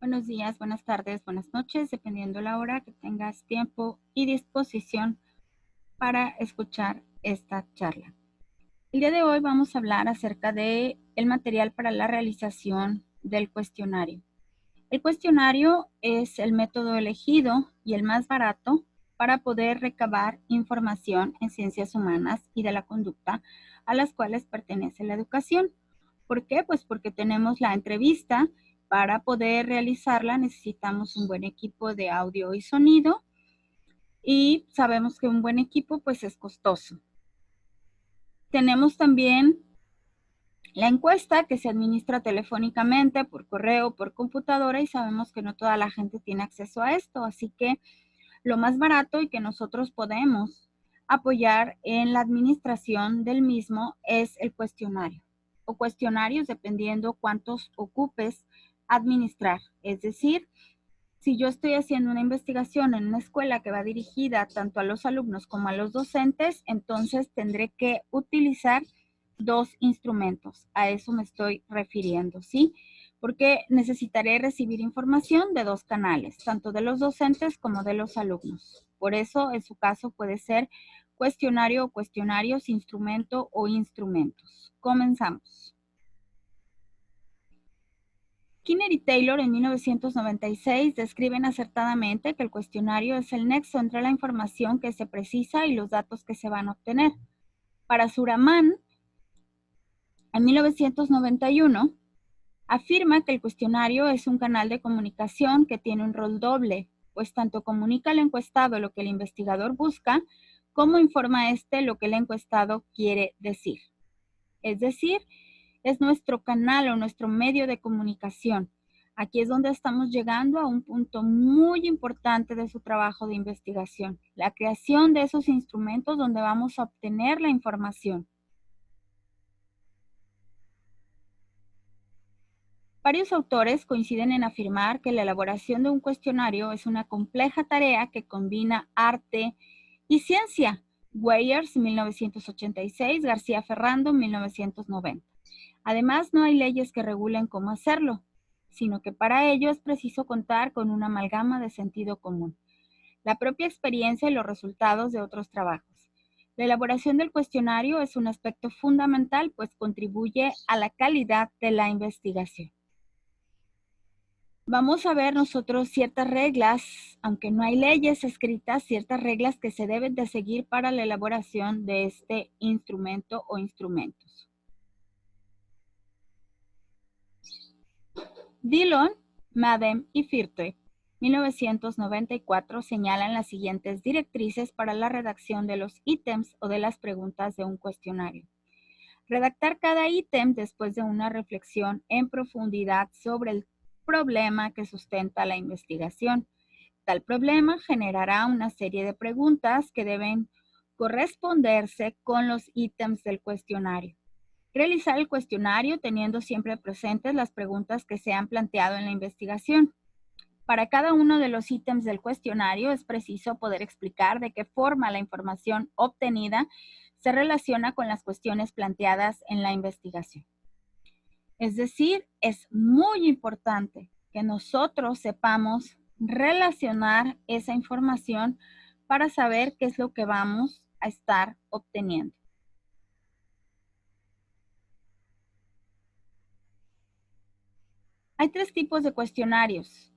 Buenos días, buenas tardes, buenas noches, dependiendo la hora que tengas tiempo y disposición para escuchar esta charla. El día de hoy vamos a hablar acerca de el material para la realización del cuestionario. El cuestionario es el método elegido y el más barato para poder recabar información en ciencias humanas y de la conducta a las cuales pertenece la educación. ¿Por qué? Pues porque tenemos la entrevista. Para poder realizarla necesitamos un buen equipo de audio y sonido y sabemos que un buen equipo pues es costoso. Tenemos también la encuesta que se administra telefónicamente, por correo, por computadora y sabemos que no toda la gente tiene acceso a esto, así que lo más barato y que nosotros podemos apoyar en la administración del mismo es el cuestionario o cuestionarios dependiendo cuántos ocupes administrar. Es decir, si yo estoy haciendo una investigación en una escuela que va dirigida tanto a los alumnos como a los docentes, entonces tendré que utilizar dos instrumentos. A eso me estoy refiriendo, ¿sí? Porque necesitaré recibir información de dos canales, tanto de los docentes como de los alumnos. Por eso, en su caso, puede ser cuestionario o cuestionarios, instrumento o instrumentos. Comenzamos. Skinner y Taylor en 1996 describen acertadamente que el cuestionario es el nexo entre la información que se precisa y los datos que se van a obtener. Para Suraman, en 1991, afirma que el cuestionario es un canal de comunicación que tiene un rol doble, pues tanto comunica al encuestado lo que el investigador busca, como informa a este lo que el encuestado quiere decir. Es decir, es nuestro canal o nuestro medio de comunicación. Aquí es donde estamos llegando a un punto muy importante de su trabajo de investigación, la creación de esos instrumentos donde vamos a obtener la información. Varios autores coinciden en afirmar que la elaboración de un cuestionario es una compleja tarea que combina arte y ciencia. Weyers, 1986, García Ferrando, 1990. Además, no hay leyes que regulen cómo hacerlo, sino que para ello es preciso contar con una amalgama de sentido común, la propia experiencia y los resultados de otros trabajos. La elaboración del cuestionario es un aspecto fundamental, pues contribuye a la calidad de la investigación. Vamos a ver nosotros ciertas reglas, aunque no hay leyes escritas, ciertas reglas que se deben de seguir para la elaboración de este instrumento o instrumentos. Dillon, Madem y Firte, 1994, señalan las siguientes directrices para la redacción de los ítems o de las preguntas de un cuestionario. Redactar cada ítem después de una reflexión en profundidad sobre el problema que sustenta la investigación. Tal problema generará una serie de preguntas que deben corresponderse con los ítems del cuestionario. Realizar el cuestionario teniendo siempre presentes las preguntas que se han planteado en la investigación. Para cada uno de los ítems del cuestionario es preciso poder explicar de qué forma la información obtenida se relaciona con las cuestiones planteadas en la investigación. Es decir, es muy importante que nosotros sepamos relacionar esa información para saber qué es lo que vamos a estar obteniendo. Hay tres tipos de cuestionarios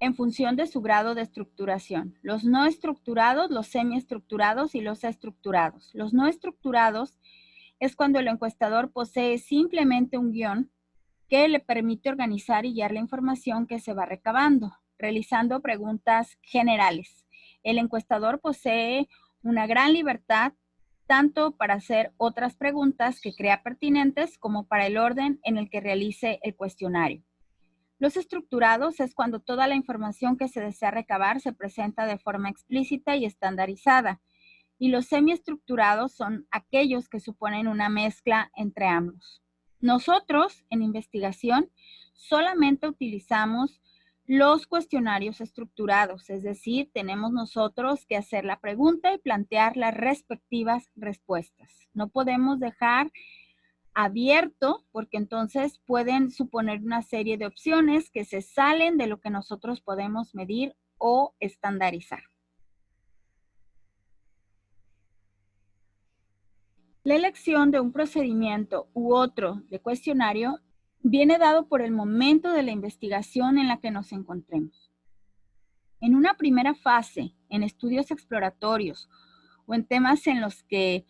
en función de su grado de estructuración: los no estructurados, los semiestructurados y los estructurados. Los no estructurados es cuando el encuestador posee simplemente un guión que le permite organizar y guiar la información que se va recabando, realizando preguntas generales. El encuestador posee una gran libertad tanto para hacer otras preguntas que crea pertinentes como para el orden en el que realice el cuestionario. Los estructurados es cuando toda la información que se desea recabar se presenta de forma explícita y estandarizada, y los semiestructurados son aquellos que suponen una mezcla entre ambos. Nosotros, en investigación, solamente utilizamos los cuestionarios estructurados, es decir, tenemos nosotros que hacer la pregunta y plantear las respectivas respuestas. No podemos dejar abierto, porque entonces pueden suponer una serie de opciones que se salen de lo que nosotros podemos medir o estandarizar. La elección de un procedimiento u otro de cuestionario viene dado por el momento de la investigación en la que nos encontremos. En una primera fase, en estudios exploratorios o en temas en los que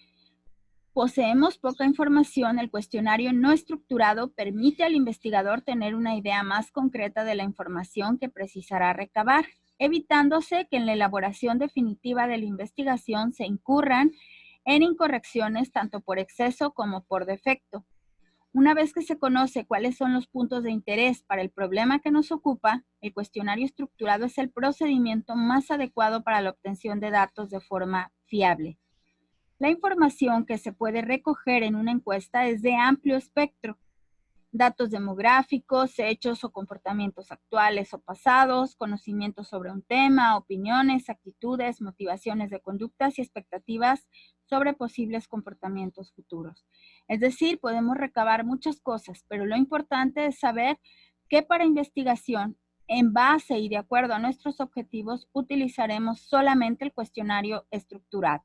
poseemos poca información, el cuestionario no estructurado permite al investigador tener una idea más concreta de la información que precisará recabar, evitándose que en la elaboración definitiva de la investigación se incurran en incorrecciones tanto por exceso como por defecto. Una vez que se conoce cuáles son los puntos de interés para el problema que nos ocupa, el cuestionario estructurado es el procedimiento más adecuado para la obtención de datos de forma fiable. La información que se puede recoger en una encuesta es de amplio espectro. Datos demográficos, hechos o comportamientos actuales o pasados, conocimientos sobre un tema, opiniones, actitudes, motivaciones de conductas y expectativas sobre posibles comportamientos futuros. Es decir, podemos recabar muchas cosas, pero lo importante es saber que para investigación, en base y de acuerdo a nuestros objetivos, utilizaremos solamente el cuestionario estructurado.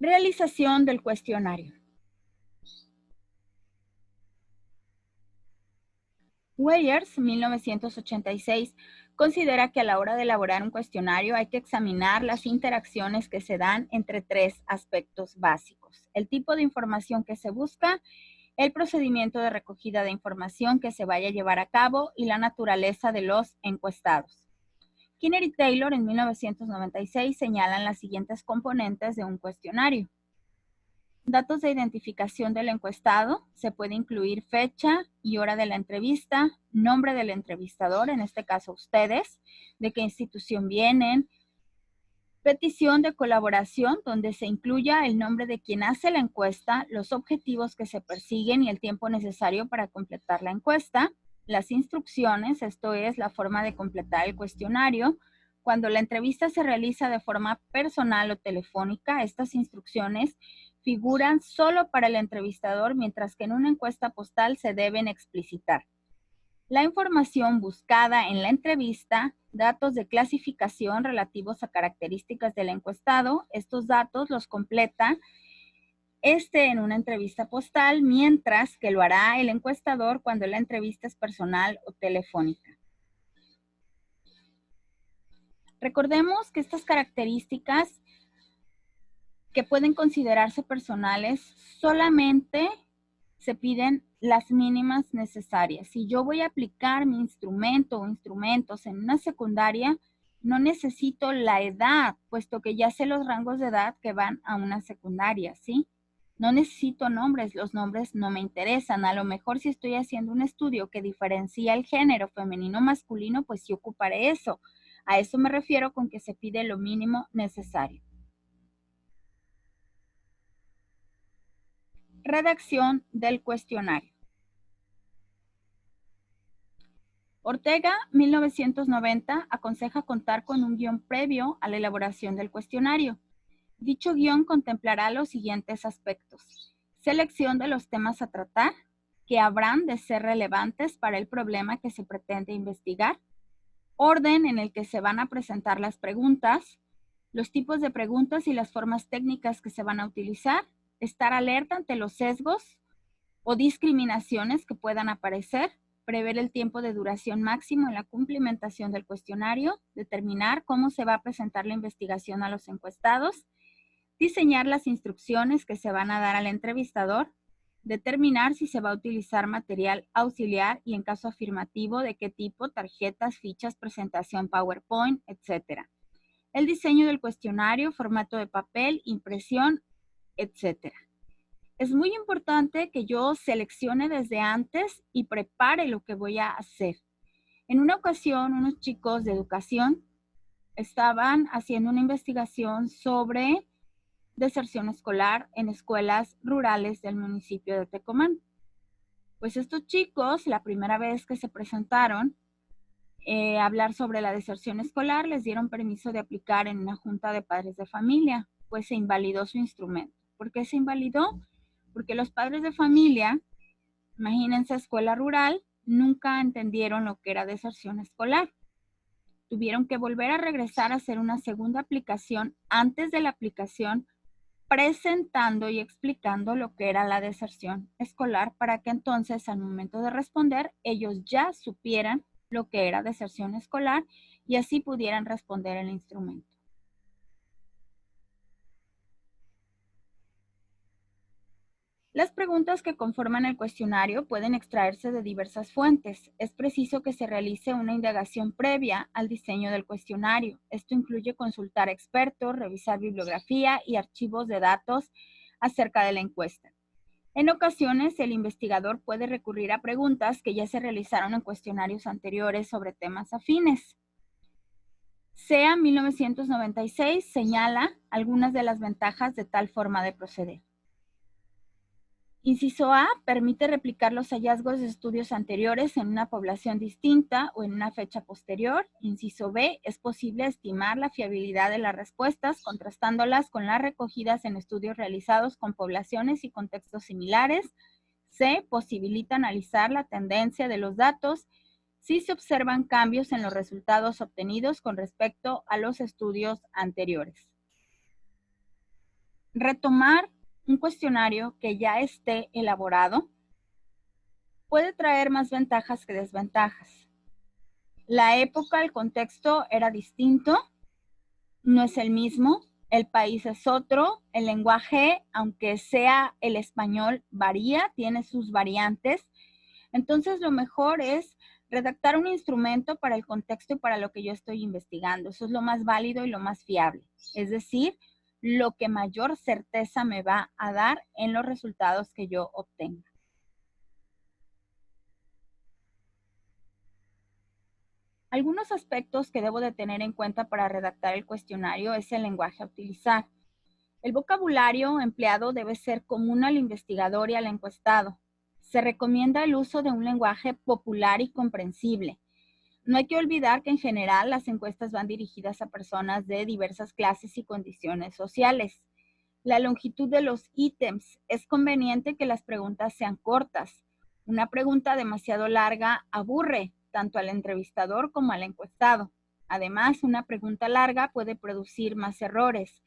Realización del cuestionario. Weyers, 1986, considera que a la hora de elaborar un cuestionario hay que examinar las interacciones que se dan entre tres aspectos básicos: el tipo de información que se busca, el procedimiento de recogida de información que se vaya a llevar a cabo y la naturaleza de los encuestados. Skinner y Taylor en 1996 señalan las siguientes componentes de un cuestionario. Datos de identificación del encuestado, se puede incluir fecha y hora de la entrevista, nombre del entrevistador, en este caso ustedes, de qué institución vienen, petición de colaboración, donde se incluya el nombre de quien hace la encuesta, los objetivos que se persiguen y el tiempo necesario para completar la encuesta, las instrucciones, esto es la forma de completar el cuestionario. Cuando la entrevista se realiza de forma personal o telefónica, estas instrucciones figuran solo para el entrevistador, mientras que en una encuesta postal se deben explicitar. La información buscada en la entrevista, datos de clasificación relativos a características del encuestado, estos datos los completa en una entrevista postal, mientras que lo hará el encuestador cuando la entrevista es personal o telefónica. Recordemos que estas características que pueden considerarse personales solamente se piden las mínimas necesarias. Si yo voy a aplicar mi instrumento o instrumentos en una secundaria, no necesito la edad, puesto que ya sé los rangos de edad que van a una secundaria, ¿sí? No necesito nombres, los nombres no me interesan. A lo mejor si estoy haciendo un estudio que diferencia el género femenino o masculino, pues sí ocuparé eso. A eso me refiero con que se pide lo mínimo necesario. Redacción del cuestionario. Ortega, 1990, aconseja contar con un guión previo a la elaboración del cuestionario. Dicho guión contemplará los siguientes aspectos: selección de los temas a tratar, que habrán de ser relevantes para el problema que se pretende investigar, orden en el que se van a presentar las preguntas, los tipos de preguntas y las formas técnicas que se van a utilizar, estar alerta ante los sesgos o discriminaciones que puedan aparecer, prever el tiempo de duración máximo en la cumplimentación del cuestionario, determinar cómo se va a presentar la investigación a los encuestados, diseñar las instrucciones que se van a dar al entrevistador, determinar si se va a utilizar material auxiliar y en caso afirmativo de qué tipo, tarjetas, fichas, presentación PowerPoint, etc. El diseño del cuestionario, formato de papel, impresión, etc. Es muy importante que yo seleccione desde antes y prepare lo que voy a hacer. En una ocasión, unos chicos de educación estaban haciendo una investigación sobre deserción escolar en escuelas rurales del municipio de Tecomán. Pues estos chicos, la primera vez que se presentaron, hablar sobre la deserción escolar, les dieron permiso de aplicar en una junta de padres de familia, pues se invalidó su instrumento. ¿Por qué se invalidó? Porque los padres de familia, imagínense, escuela rural, nunca entendieron lo que era deserción escolar. Tuvieron que volver a regresar a hacer una segunda aplicación antes de la aplicación, presentando y explicando lo que era la deserción escolar para que entonces al momento de responder ellos ya supieran lo que era deserción escolar y así pudieran responder el instrumento. Las preguntas que conforman el cuestionario pueden extraerse de diversas fuentes. Es preciso que se realice una indagación previa al diseño del cuestionario. Esto incluye consultar expertos, revisar bibliografía y archivos de datos acerca de la encuesta. En ocasiones, el investigador puede recurrir a preguntas que ya se realizaron en cuestionarios anteriores sobre temas afines. SEA 1996 señala algunas de las ventajas de tal forma de proceder. Inciso A, permite replicar los hallazgos de estudios anteriores en una población distinta o en una fecha posterior. Inciso B, es posible estimar la fiabilidad de las respuestas contrastándolas con las recogidas en estudios realizados con poblaciones y contextos similares. C, posibilita analizar la tendencia de los datos si se observan cambios en los resultados obtenidos con respecto a los estudios anteriores. Retomar un cuestionario que ya esté elaborado puede traer más ventajas que desventajas. La época, el contexto era distinto, no es el mismo, el país es otro, el lenguaje, aunque sea el español, varía, tiene sus variantes. Entonces, lo mejor es redactar un instrumento para el contexto y para lo que yo estoy investigando. Eso es lo más válido y lo más fiable. Es decir, lo que mayor certeza me va a dar en los resultados que yo obtenga. Algunos aspectos que debo de tener en cuenta para redactar el cuestionario es el lenguaje a utilizar. El vocabulario empleado debe ser común al investigador y al encuestado. Se recomienda el uso de un lenguaje popular y comprensible. No hay que olvidar que en general las encuestas van dirigidas a personas de diversas clases y condiciones sociales. La longitud de los ítems. Es conveniente que las preguntas sean cortas. Una pregunta demasiado larga aburre tanto al entrevistador como al encuestado. Además, una pregunta larga puede producir más errores,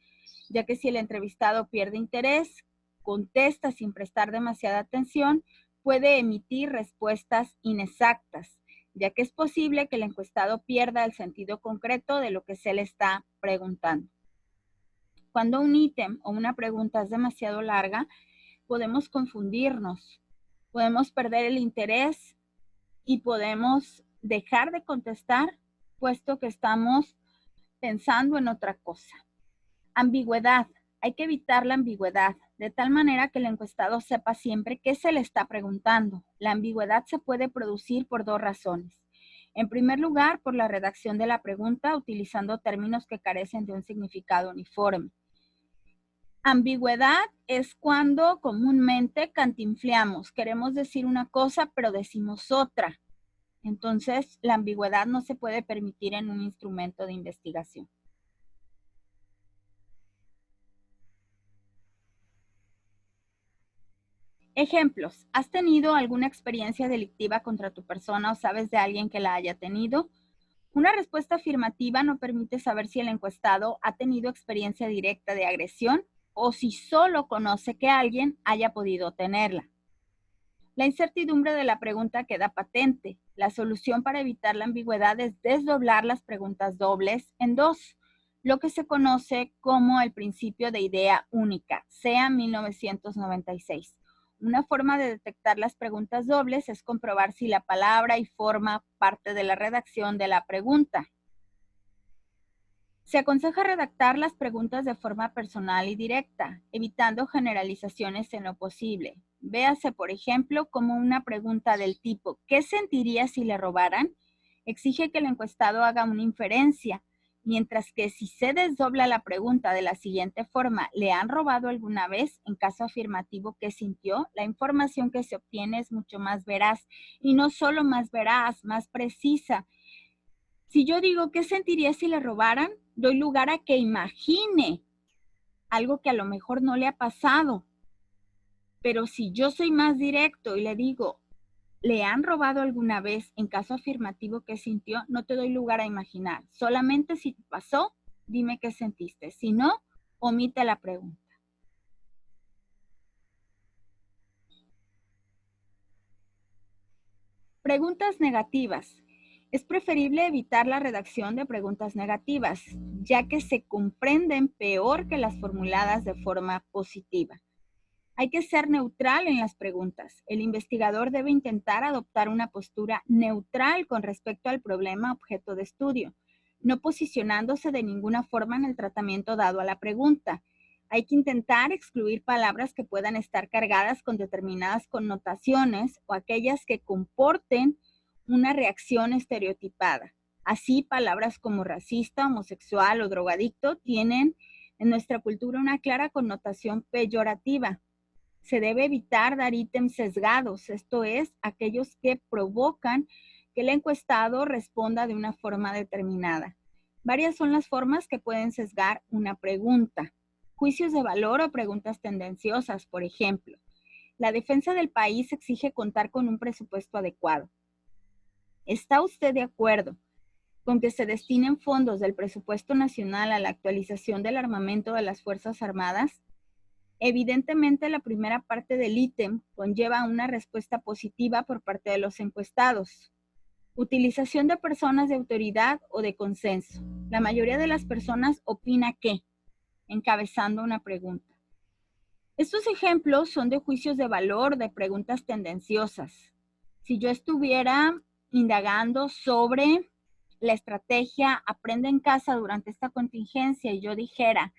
ya que si el entrevistado pierde interés, contesta sin prestar demasiada atención, puede emitir respuestas inexactas, ya que es posible que el encuestado pierda el sentido concreto de lo que se le está preguntando. Cuando un ítem o una pregunta es demasiado larga, podemos confundirnos, podemos perder el interés y podemos dejar de contestar puesto que estamos pensando en otra cosa. Ambigüedad. Hay que evitar la ambigüedad, de tal manera que el encuestado sepa siempre qué se le está preguntando. La ambigüedad se puede producir por dos razones. En primer lugar, por la redacción de la pregunta utilizando términos que carecen de un significado uniforme. Ambigüedad es cuando comúnmente cantinfleamos, queremos decir una cosa pero decimos otra. Entonces, la ambigüedad no se puede permitir en un instrumento de investigación. Ejemplos. ¿Has tenido alguna experiencia delictiva contra tu persona o sabes de alguien que la haya tenido? Una respuesta afirmativa no permite saber si el encuestado ha tenido experiencia directa de agresión o si solo conoce que alguien haya podido tenerla. La incertidumbre de la pregunta queda patente. La solución para evitar la ambigüedad es desdoblar las preguntas dobles en dos, lo que se conoce como el principio de idea única, SEA 1996. Una forma de detectar las preguntas dobles es comprobar si la palabra y forma parte de la redacción de la pregunta. Se aconseja redactar las preguntas de forma personal y directa, evitando generalizaciones en lo posible. Véase, por ejemplo, como una pregunta del tipo ¿qué sentiría si le robaran? Exige que el encuestado haga una inferencia, mientras que si se desdobla la pregunta de la siguiente forma ¿le han robado alguna vez? En caso afirmativo, ¿qué sintió? La información que se obtiene es mucho más veraz y no solo más veraz, más precisa. Si yo digo, ¿qué sentiría si le robaran? Doy lugar a que imagine algo que a lo mejor no le ha pasado. Pero si yo soy más directo y le digo, ¿le han robado alguna vez? En caso afirmativo, ¿qué sintió? No te doy lugar a imaginar. Solamente si pasó, dime qué sentiste. Si no, omite la pregunta. Preguntas negativas. Es preferible evitar la redacción de preguntas negativas, ya que se comprenden peor que las formuladas de forma positiva. Hay que ser neutral en las preguntas. El investigador debe intentar adoptar una postura neutral con respecto al problema objeto de estudio, no posicionándose de ninguna forma en el tratamiento dado a la pregunta. Hay que intentar excluir palabras que puedan estar cargadas con determinadas connotaciones o aquellas que comporten una reacción estereotipada. Así, palabras como racista, homosexual o drogadicto tienen en nuestra cultura una clara connotación peyorativa. Se debe evitar dar ítems sesgados, esto es, aquellos que provocan que el encuestado responda de una forma determinada. Varias son las formas que pueden sesgar una pregunta. Juicios de valor o preguntas tendenciosas, por ejemplo. La defensa del país exige contar con un presupuesto adecuado. ¿Está usted de acuerdo con que se destinen fondos del presupuesto nacional a la actualización del armamento de las Fuerzas Armadas? Evidentemente, la primera parte del ítem conlleva una respuesta positiva por parte de los encuestados. Utilización de personas de autoridad o de consenso. La mayoría de las personas opina que, encabezando una pregunta. Estos ejemplos son de juicios de valor, de preguntas tendenciosas. Si yo estuviera indagando sobre la estrategia Aprende en Casa durante esta contingencia y yo dijera,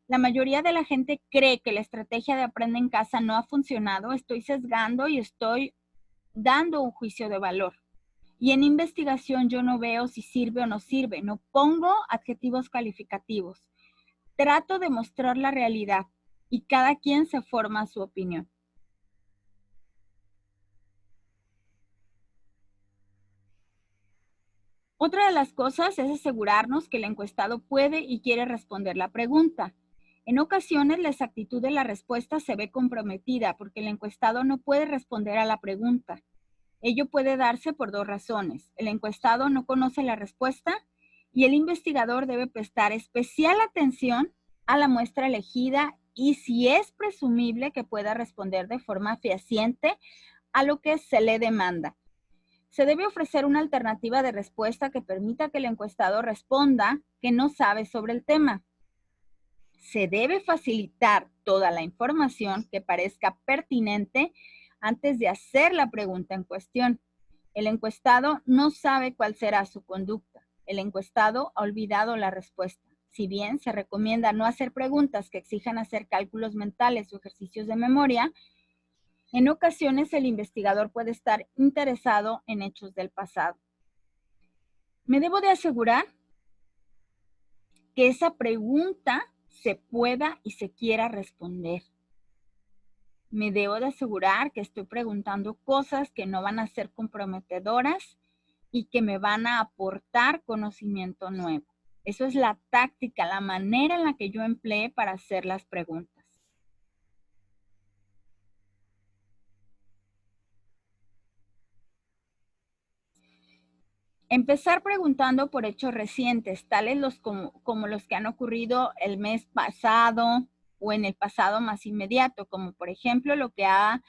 la mayoría de la gente cree que la estrategia de Aprende en Casa no ha funcionado, estoy sesgando y estoy dando un juicio de valor. Y en investigación yo no veo si sirve o no sirve, no pongo adjetivos calificativos. Trato de mostrar la realidad y cada quien se forma su opinión. Otra de las cosas es asegurarnos que el encuestado puede y quiere responder la pregunta. En ocasiones la exactitud de la respuesta se ve comprometida porque el encuestado no puede responder a la pregunta. Ello puede darse por dos razones. El encuestado no conoce la respuesta y el investigador debe prestar especial atención a la muestra elegida y si es presumible que pueda responder de forma fehaciente a lo que se le demanda. Se debe ofrecer una alternativa de respuesta que permita que el encuestado responda que no sabe sobre el tema. Se debe facilitar toda la información que parezca pertinente antes de hacer la pregunta en cuestión. El encuestado no sabe cuál será su conducta. El encuestado ha olvidado la respuesta. Si bien se recomienda no hacer preguntas que exijan hacer cálculos mentales o ejercicios de memoria, en ocasiones el investigador puede estar interesado en hechos del pasado. Me debo de asegurar que esa pregunta se pueda y se quiera responder. Me debo de asegurar que estoy preguntando cosas que no van a ser comprometedoras y que me van a aportar conocimiento nuevo. Eso es la táctica, la manera en la que yo empleé para hacer las preguntas. Empezar preguntando por hechos recientes, tales como los que han ocurrido el mes pasado o en el pasado más inmediato, como por ejemplo lo que ha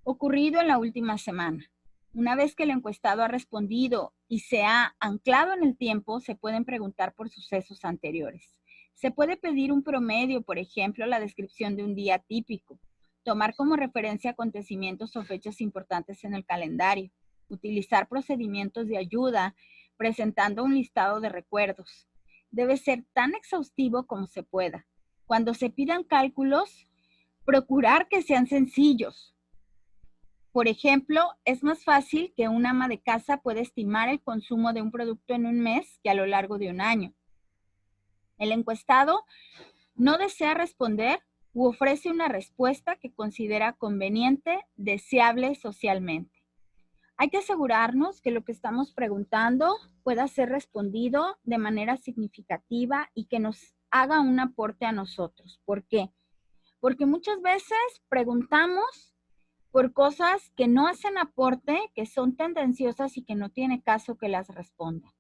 ocurrido en la última semana. Una vez que el encuestado ha respondido y se ha anclado en el tiempo, se pueden preguntar por sucesos anteriores. Se puede pedir un promedio, por ejemplo, la descripción de un día típico, tomar como referencia acontecimientos o fechas importantes en el calendario, utilizar procedimientos de ayuda presentando un listado de recuerdos. Debe ser tan exhaustivo como se pueda. Cuando se pidan cálculos, procurar que sean sencillos. Por ejemplo, es más fácil que un ama de casa pueda estimar el consumo de un producto en un mes que a lo largo de un año. El encuestado no desea responder u ofrece una respuesta que considera conveniente, deseable socialmente. Hay que asegurarnos que lo que estamos preguntando pueda ser respondido de manera significativa y que nos haga un aporte a nosotros. ¿Por qué? Porque muchas veces preguntamos por cosas que no hacen aporte, que son tendenciosas y que no tiene caso que las responda.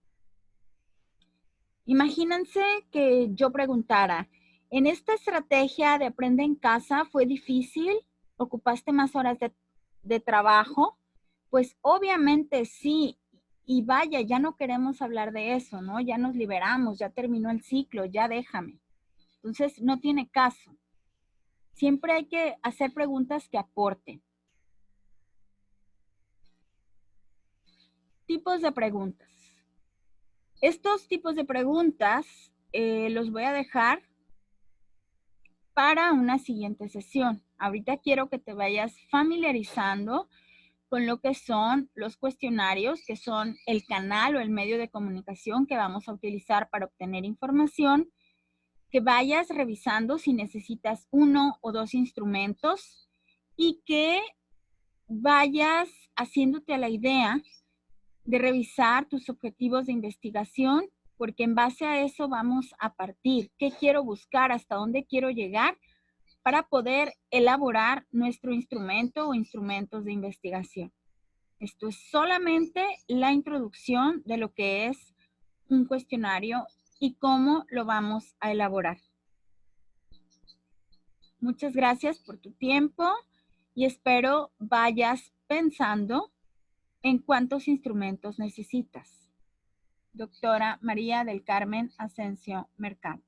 Imagínense que yo preguntara, ¿en esta estrategia de aprende en casa fue difícil? ¿Ocupaste más horas de trabajo? Pues obviamente sí. Y vaya, ya no queremos hablar de eso, ¿no? Ya nos liberamos, ya terminó el ciclo, ya déjame. Entonces, no tiene caso. Siempre hay que hacer preguntas que aporten. Tipos de preguntas. Estos tipos de preguntas los voy a dejar para una siguiente sesión. Ahorita quiero que te vayas familiarizando con lo que son los cuestionarios, que son el canal o el medio de comunicación que vamos a utilizar para obtener información, que vayas revisando si necesitas 1 o 2 instrumentos y que vayas haciéndote a la idea de revisar tus objetivos de investigación, porque en base a eso vamos a partir. ¿Qué quiero buscar? ¿Hasta dónde quiero llegar? Para poder elaborar nuestro instrumento o instrumentos de investigación. Esto es solamente la introducción de lo que es un cuestionario y cómo lo vamos a elaborar. Muchas gracias por tu tiempo y espero vayas pensando en cuántos instrumentos necesitas. Doctora María del Carmen Asensio Mercado.